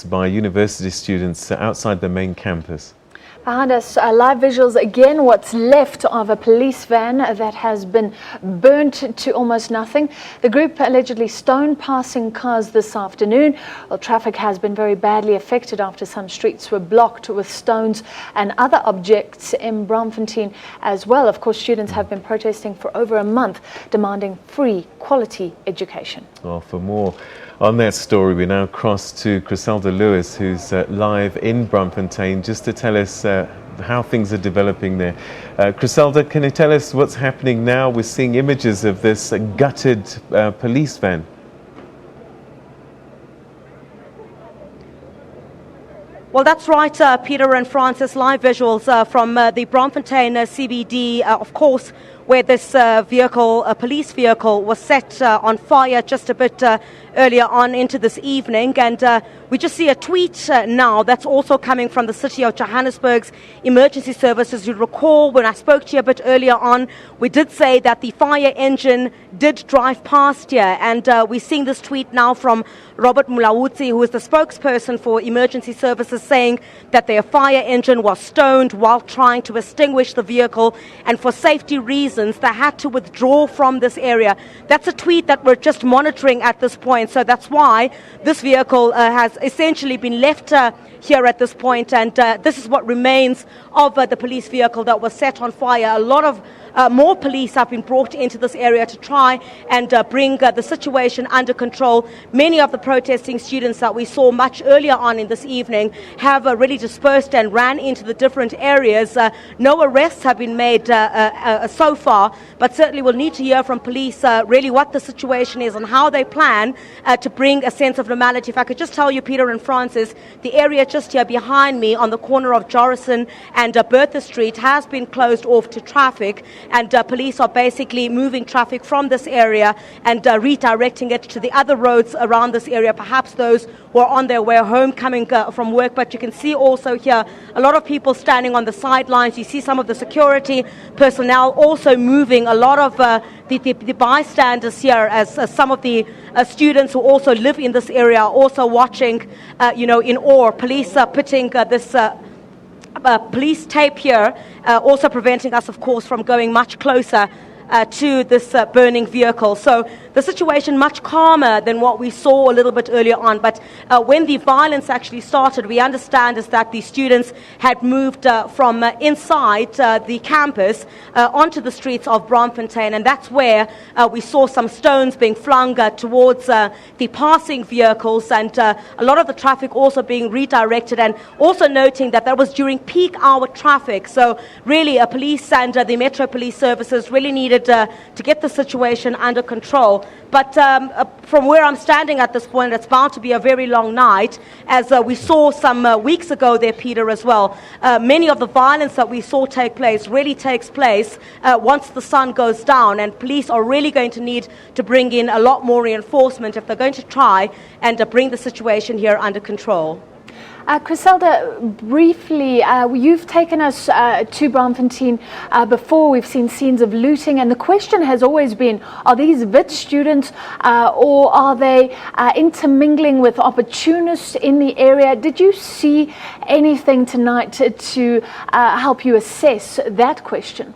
By university students outside the main campus. Behind us, live visuals again, what's left of a police van that has been burnt to almost nothing. The group allegedly stoned passing cars this afternoon. Well, traffic has been very badly affected after some streets were blocked with stones and other objects in Braamfontein as well. Of course, students have been protesting for over a month, demanding free, quality education. Well, for more on that story, we now cross to Chriselda Lewis, who's live in Braamfontein, just to tell us how things are developing there. Chriselda, can you tell us what's happening now? We're seeing images of this gutted police van. Well, that's right, Peter and Francis. Live visuals from the Braamfontein CBD, of course, where this vehicle, a police vehicle, was set on fire just a bit earlier on into this evening. And we just see a tweet now that's also coming from the city of Johannesburg's emergency services. You'll recall when I spoke to you a bit earlier on, we did say that the fire engine did drive past here. And we're seeing this tweet now from Robert Mulawutsi, who is the spokesperson for emergency services, saying that their fire engine was stoned while trying to extinguish the vehicle, and for safety reasons they had to withdraw from this area. That's a tweet that we're just monitoring at this point, so that's why this vehicle has essentially been left here at this point, and this is what remains of the police vehicle that was set on fire. A lot of more police have been brought into this area to try and bring the situation under control. Many of the protesting students that we saw much earlier on in this evening have really dispersed and ran into the different areas. No arrests have been made so far, but certainly we'll need to hear from police really what the situation is and how they plan to bring a sense of normality. If I could just tell you, Peter and Francis, the area just here behind me on the corner of Jorrison and Bertha Street has been closed off to traffic. And police are basically moving traffic from this area and redirecting it to the other roads around this area, perhaps those who are on their way home coming from work. But you can see also here a lot of people standing on the sidelines. You see some of the security personnel also moving, a lot of the bystanders here, as some of the students who also live in this area are also watching, in awe. Police are putting this police tape here, also preventing us, of course, from going much closer to this burning vehicle. So the situation much calmer than what we saw a little bit earlier on. But when the violence actually started, we understand is that the students had moved from inside the campus onto the streets of Braamfontein, and that's where we saw some stones being flung towards the passing vehicles, and a lot of the traffic also being redirected, and also noting that that was during peak hour traffic. So really police and the Metro Police Services really needed to get the situation under control. But from where I'm standing at this point, it's bound to be a very long night, as we saw some weeks ago there, Peter, as well. Many of the violence that we saw take place really takes place once the sun goes down, and police are really going to need to bring in a lot more reinforcement if they're going to try and bring the situation here under control. Chriselda, briefly, you've taken us to Braamfontein before. We've seen scenes of looting, and the question has always been, are these Wits students or are they intermingling with opportunists in the area? Did you see anything tonight to help you assess that question?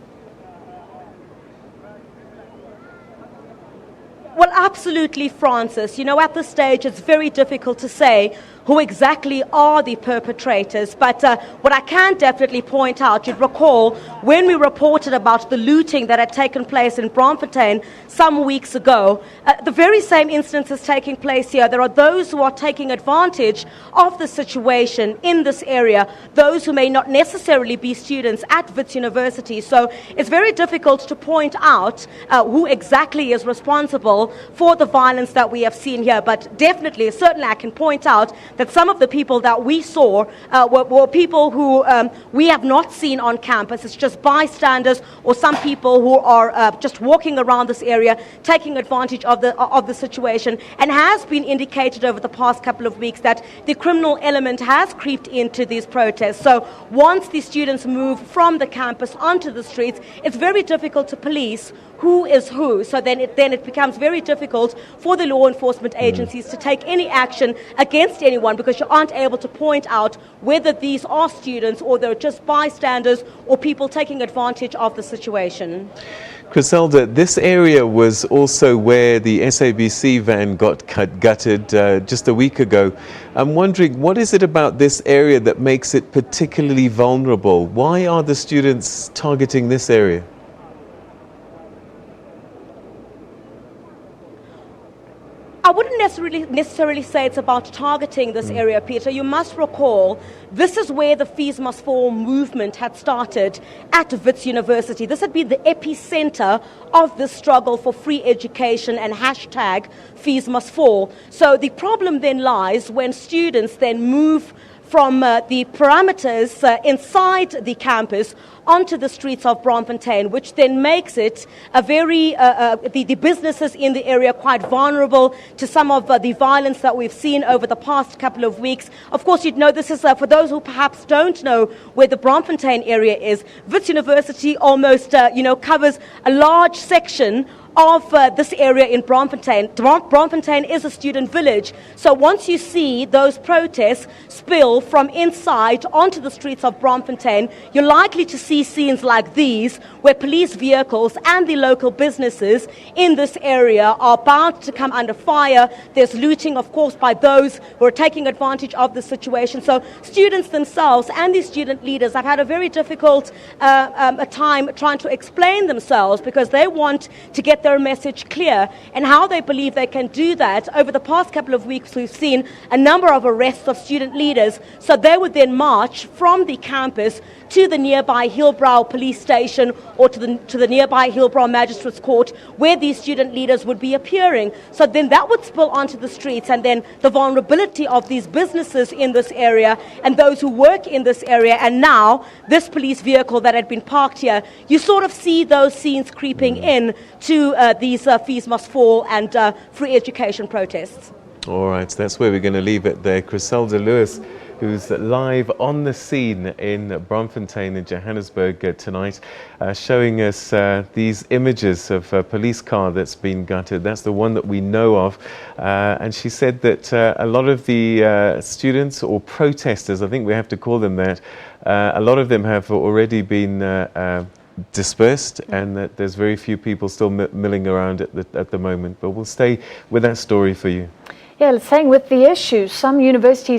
Well, absolutely, Francis. At this stage, it's very difficult to say who exactly are the perpetrators. But what I can definitely point out, you'd recall when we reported about the looting that had taken place in Braamfontein some weeks ago, the very same instance is taking place here. There are those who are taking advantage of the situation in this area, those who may not necessarily be students at Wits University. So it's very difficult to point out who exactly is responsible for the violence that we have seen here. But definitely, certainly I can point out that some of the people that we saw were people who we have not seen on campus. It's just bystanders or some people who are just walking around this area, taking advantage of the situation. And has been indicated over the past couple of weeks that the criminal element has creeped into these protests. So once the students move from the campus onto the streets, it's very difficult to police who is who. So then it becomes very difficult for the law enforcement agencies to take any action against anyone, because you aren't able to point out whether these are students or they're just bystanders or people taking advantage of the situation. Chriselda, this area was also where the SABC van got gutted just a week ago. I'm wondering, what is it about this area that makes it particularly vulnerable? Why are the students targeting this area? I wouldn't necessarily say it's about targeting this area, Peter. You must recall, this is where the Fees Must Fall movement had started at Wits University. This had been the epicenter of the struggle for free education and hashtag Fees Must Fall. So the problem then lies when students then move from the parameters inside the campus onto the streets of Braamfontein, which then makes it a very, the businesses in the area quite vulnerable to some of the violence that we've seen over the past couple of weeks. Of course, you'd know this is, for those who perhaps don't know where the Braamfontein area is, Wits University almost, covers a large section of this area in Braamfontein. Braamfontein is a student village. So once you see those protests spill from inside onto the streets of Braamfontein, you're likely to see scenes like these, where police vehicles and the local businesses in this area are bound to come under fire. There's looting, of course, by those who are taking advantage of the situation. So students themselves and the student leaders have had a very difficult time trying to explain themselves, because they want to get their message clear, and how they believe they can do that. Over the past couple of weeks, we've seen a number of arrests of student leaders. So they would then march from the campus to the nearby Hillbrow police station or to the nearby Hillbrow Magistrates Court, where these student leaders would be appearing. So then that would spill onto the streets, and then the vulnerability of these businesses in this area and those who work in this area, and now this police vehicle that had been parked here, you sort of see those scenes creeping in to these Fees Must Fall and free education protests. All right, so that's where we're going to leave it there. Chriselda Lewis, who's live on the scene in Braamfontein in Johannesburg tonight, showing us these images of a police car that's been gutted. That's the one that we know of. And she said that a lot of the students, or protesters, I think we have to call them that, a lot of them have already been dispersed, and that there's very few people still milling around at the moment. But we'll stay with that story for you. Yeah, saying with the issue, some universities